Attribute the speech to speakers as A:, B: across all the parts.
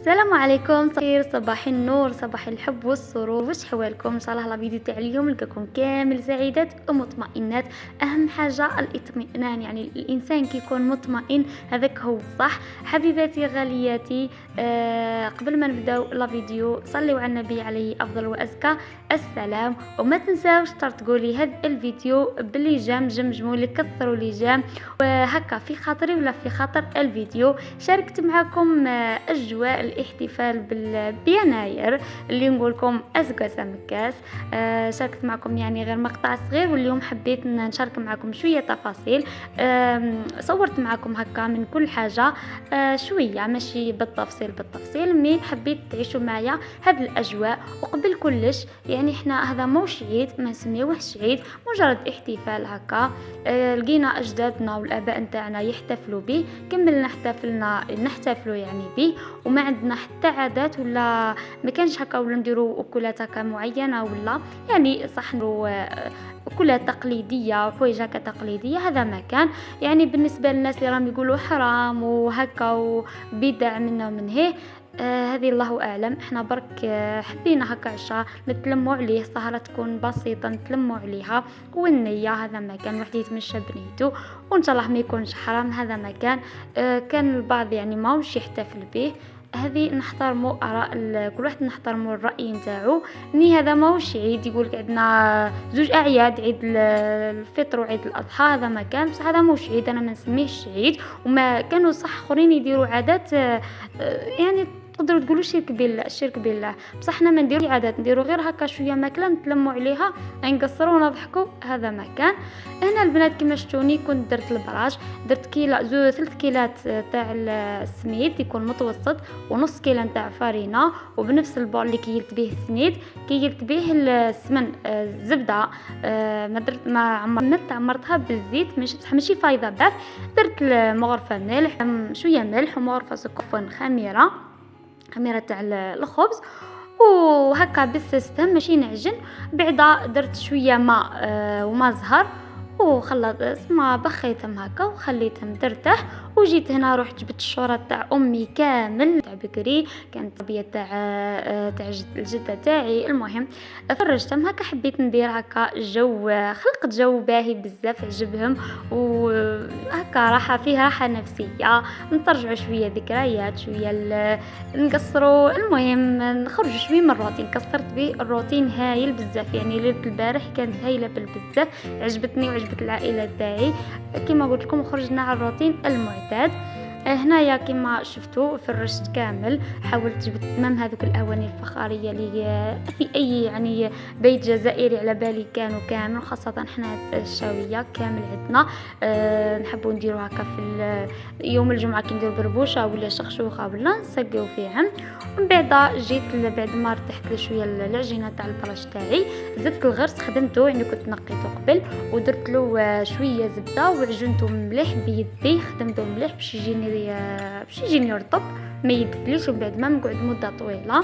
A: السلام عليكم صغير، صباح النور، صباح الحب والسرور. واش حوالكم؟ ان شاء الله لا فيديو تاع اليوم لقاكم كامل سعيدات ومطمئنات. اهم حاجه الاطمئنان، يعني الانسان كي يكون مطمئن هذاك هو الصح. حبيباتي غالياتي، قبل ما نبداو لا فيديو صليوا على النبي عليه افضل وازكى السلام، وما تنساوش تقولوا لي هذا الفيديو باللي جام جمجموا لي، كثروا لي جام وهكا في خاطري ولا في خاطر الفيديو. شاركت معكم اجواء الاحتفال بيناير اللي نقول لكم ازكى سمكاس. شاركت معكم يعني غير مقطع صغير، واليوم حبيت نشارك معكم شويه تفاصيل. صورت معكم هكا من كل حاجه شويه، ماشي بالتفصيل مي حبيت تعيشوا معايا هذه الاجواء. وقبل كلش يعني احنا هذا موش عيد، ما نسميوهش عيد، مجرد احتفال هكا. لقينا اجدادنا والاباء نتاعنا يحتفلوا به، كملنا نحتفلوا يعني به، وما عندنا حتى عادات ولا ما كانش هكا ولا نديروا اكلات هكا معينه، ولا يعني صح أكلات تقليديه وحوايج هكا تقليديه، هذا ما كان. يعني بالنسبه للناس اللي راهم يقولوا حرام وهكا وبدع منا ومن هيه، هذه الله اعلم. احنا برك حبينا هكا عشاء نتلموا عليه، سهره تكون بسيطه نتلموا عليها، والنيه هذا ما كان واحد يتمشى بنيته، وان شاء الله ما يكونش حرام، هذا ما كان. كان البعض يعني ماوش يحتفل به، هذه نحترموا اراء كل واحد، نحترموا الراي نتاعو. ني هذا ماهوش عيد، يقول لك عندنا زوج اعياد، عيد الفطر وعيد الاضحى، هذا ما كان، بصح هذا ماهوش عيد، انا ما نسميهش عيد. وما كانوا صح اخرين يديروا عادات يعني تقدروا تقولوا الشرك بالله، بصح حنا ما نديروا عادات، نديروا غير هكا شويه ماكله نتلموا عليها، نقصروا ونضحكوا، هذا ما كان. هنا البنات كما شفتوني كنت درت البراج، درت كيلو 3 كيلات تاع السميد يكون متوسط، ونص كيلو تاع فرينه، وبنفس البول اللي كيلت به السميد كيلت به السمن الزبده. ما عمرتها بالزيت، ماشي فايضه بزاف. درت مغرفه ملح، شويه ملح، ومغرفه سكر، خميره تاع الخبز، وهكا بالسيستم ماشي نعجن. بعدا درت شويه ماء وما زهر، وخلط اسمها بخيتهم هكا وخليتهم ترتاح. وجيت هنا رحت جبت الشورى تاع امي كامل تاع بكري، كانت طبيه تاع الجده تاعي. المهم فرجتهم هكا، حبيت ندير هكا جو، خلقت جو باهي بزاف عجبهم، وهكا راحه فيه، راحه نفسيه، نترجعوا شويه ذكريات، شويه نقصروا، المهم نخرجوا شويه من الروتين. كسرت به الروتين هايل بزاف، يعني ليله البارح كانت هايله بزاف، عجبتني وعجبت العائله تاعي. كما قلت لكم خرجنا على الروتين المعتاد. هنايا كما شفتوا فرشت كامل، حاولت جبت تمام هذوك الاواني الفخاريه اللي في اي يعني بيت جزائري على بالي كانوا كامل، خاصه احنا الشاويه كامل عندنا. نحبوا نديروا هكا في يوم الجمعه كي نديروا بربوشه ولا شخشوخه ولا نسقيو فيهم. ومن بعد جيت بعد ما ارتحت شويه العجينه تاع البراش تاعي، زدت الغرس خدمته، يعني كنت نقيته قبل، ودرت له شويه زبده وعجنته مليح بيدي، خدمته مليح باش يجيني يرطب ما يبدليش، وبعد ما نقعد مده طويله.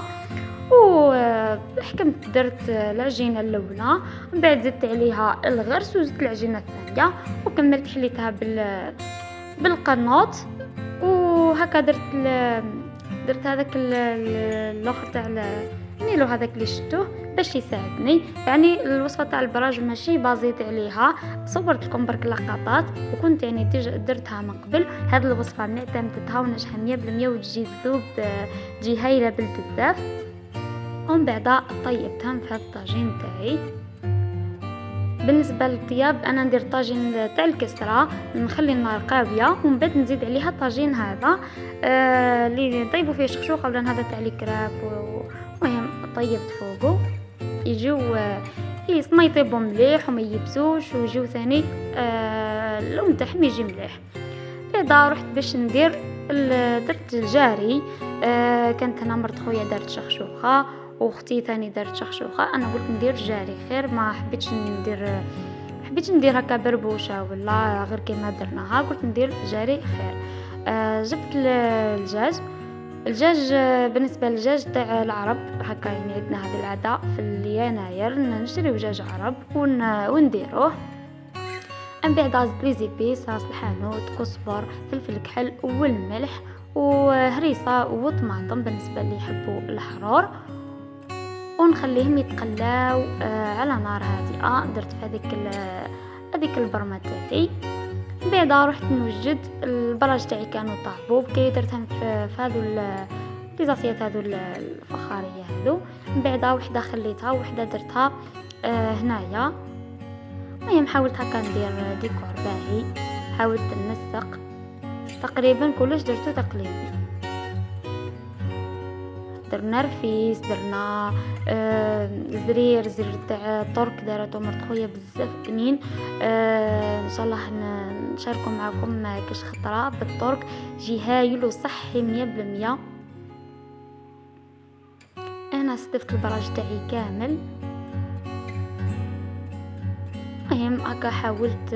A: وحكمت درت العجينه الاولى، ومن بعد زدت عليها الغرس وزدت العجينه الثانيه، وكملت حليتها بالقنوط. وهكا درت هذاك الاخر تاع ميلو هذاك اللي شفتوه باش يساعدني. يعني الوصفه تاع البراج ماشي بازيت عليها، صورت لكم برك لقطات، وكنت يعني درتها من قبل. هذه الوصفه معتمدتها وناجحه 100%، وتجي تذوب، تجي هايله بزاف. ومن بعد طيبتها في هذا الطاجين تاعي. بالنسبه للطياب انا ندير طاجين تاع الكسره، نخلي النار قاويه، ومن بعد نزيد عليها الطاجين هذا اللي نطيبوا فيه شخشوخه ولا هذا تاع الكراب. المهم طيبت فوقه، يجيو ما يطيبوا مليح وما يبسوش، ويجيو ثاني اللون تاعهم يجي مليح. بعدا رحت باش ندير درت الجاري. كانت هنا مرت خويا دارت شخشوخه، واختي ثاني دارت شخشوخه، انا قلت ندير جاري خير، ما حبيتش ندير هكا بربوشه ولا غير كيما درناها، قلت ندير جاري خير. جبت الدجاج. بالنسبه للدجاج تاع العرب هكا، يعني عندنا هذه العاده في يناير نشتريو دجاج عرب ونديروه. من بعد زدت لي زيبيس، راس الحانوت، كزبر، فلفل كحل والملح، وهريسة وطماطم بالنسبة اللي يحبوا الحرور، ونخليهم يتقلاو على نار هادئة. درت في هذيك البرمة تاعي. من بعد رحت نوجد البراج تاعي، كانوا طابوا بكري، درتهم في هذو ليزاسيات هذو الفخارية هذو. من بعد وحده خليتها وحده درتها هنايا. المهم حاولت هكا ندير ديكور باهي، حاولت ننسق تقريبا كلش درتو تقليدي. درنا رفيس، درنا زرير تاع ترك دارته مرت خويا بزاف بنين. ان شاء الله نشاركو معكم كاش خطره بالترك، جي هايل وصحي 100%. انا استفت البراج تاعي كامل. المهم هكا حاولت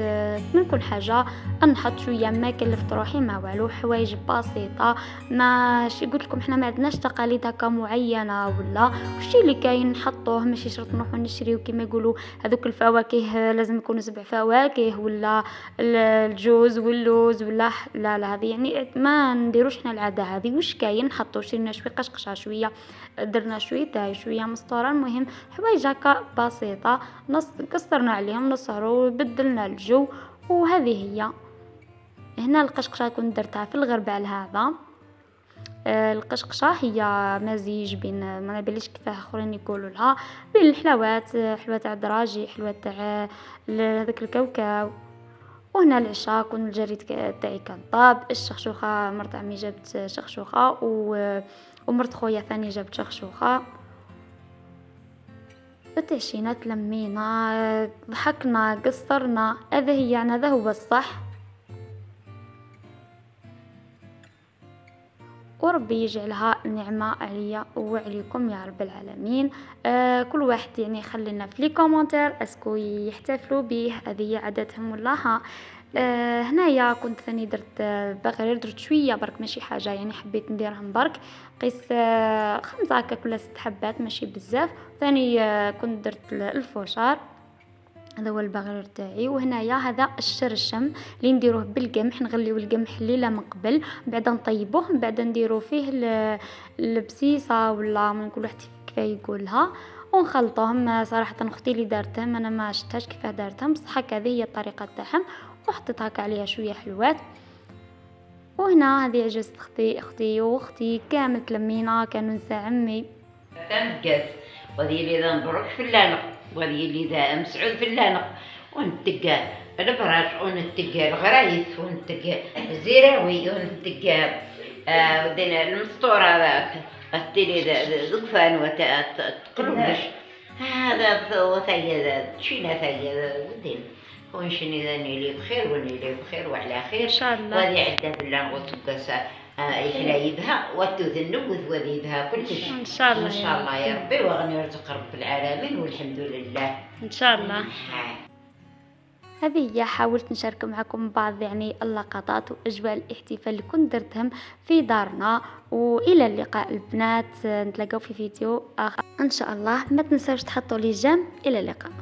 A: من كل حاجه نحط شويه، ما كلفت روحي ما والو، حوايج بسيطه. ماشي قلت لكم حنا ما عندناش تقاليد هكا معينه، ولا وشي اللي كاين نحطوه، ماشي شرط نروحو نشريو كيما يقولوا هذوك الفواكه لازم يكونوا 7 فواكه، ولا الجوز واللوز ولا لا لا، هذه يعني ما نديروش حنا العاده هذه. واش كاين نحطو، شرينا شويه قشقشه، شويه درنا شويه تاي، شويه مسطوره. المهم حوايج هكا بسيطه قصرنا عليهم نصهروا وبدلنا الجو. وهذه هي هنا القشقشه كنت درتها في الغربال هذا. القشقشه هي مزيج بين ما بليش كيفاه اخرين يقولوا لها، بين الحلوات، حلوه تاع دراجي، حلوه تاع هذاك الكاوكاو. وهنا العشاء كنت الجريد تاعي كان طاب. الشخشوخه مرت عمي جابت شخشوخه ومرت خويا ثاني جابت شخشوخه. تعشينا تلمينا ضحكنا قصرنا. هذا هي يعني هذا هو الصح. وربي يجعلها نعمة عليا وعليكم يا رب العالمين. كل واحد يعني يخلينا في لي كومونتير اسكو يحتفلوا به، هذه عاداتهم ولا ها. هنايا كنت ثاني درت بغير، درت شويه برك ماشي حاجه، يعني حبيت نديرهم برك قيس 5 هكا كل 6 حبات ماشي بزاف. ثاني كنت درت الفوشار، هذا هو البغير تاعي. وهنايا هذا الشرشم اللي نديروه بالقمح، نغليو القمح الليله من قبل، بعد نطيبوه، بعد نديرو فيه البسيسه ولا من كل واحد كيف يقولها، ونخلطوهم. صراحه اختي اللي دارتهم، انا ما شفتهاش كيف دارتهم، بصح هكا هذه هي الطريقه تاعهم. وحطيت هكا عليها شويه حلوات. وهنا هذه عجزت اختي واختي كامل تلمينا، كانوا نساء عمي.
B: تنقز وهذه اللي ذا نبرك في اللانق، وهذه اللي ذا مسعود في اللانق، ونتقى البراج، ونتقى الغرايس، ونتقى الزراوي، ونتقى ودينا المسطورة ذاك التلي ذا زقفان وتقلبش هذا وثيا تشينا ثيا ودين ونشني ذاني لي بخير وني لي بخير وعلى خير
A: ان شاء الله.
B: وهذه عدة بالله وتقسى يحلايبها وتوذ النبوذ وذيبها كلش
A: ان شاء الله
B: ان شاء الله يا ربي، وغني يرزق رب العالمين والحمد لله
A: ان شاء الله. هذه هي حاولت نشارك معكم بعض يعني اللقطات واجواء الاحتفال اللي كنت درتهم في دارنا. والى اللقاء البنات، نتلاقاو في فيديو اخر ان شاء الله. ما تنساوش تحطوا لي جيم. الى اللقاء.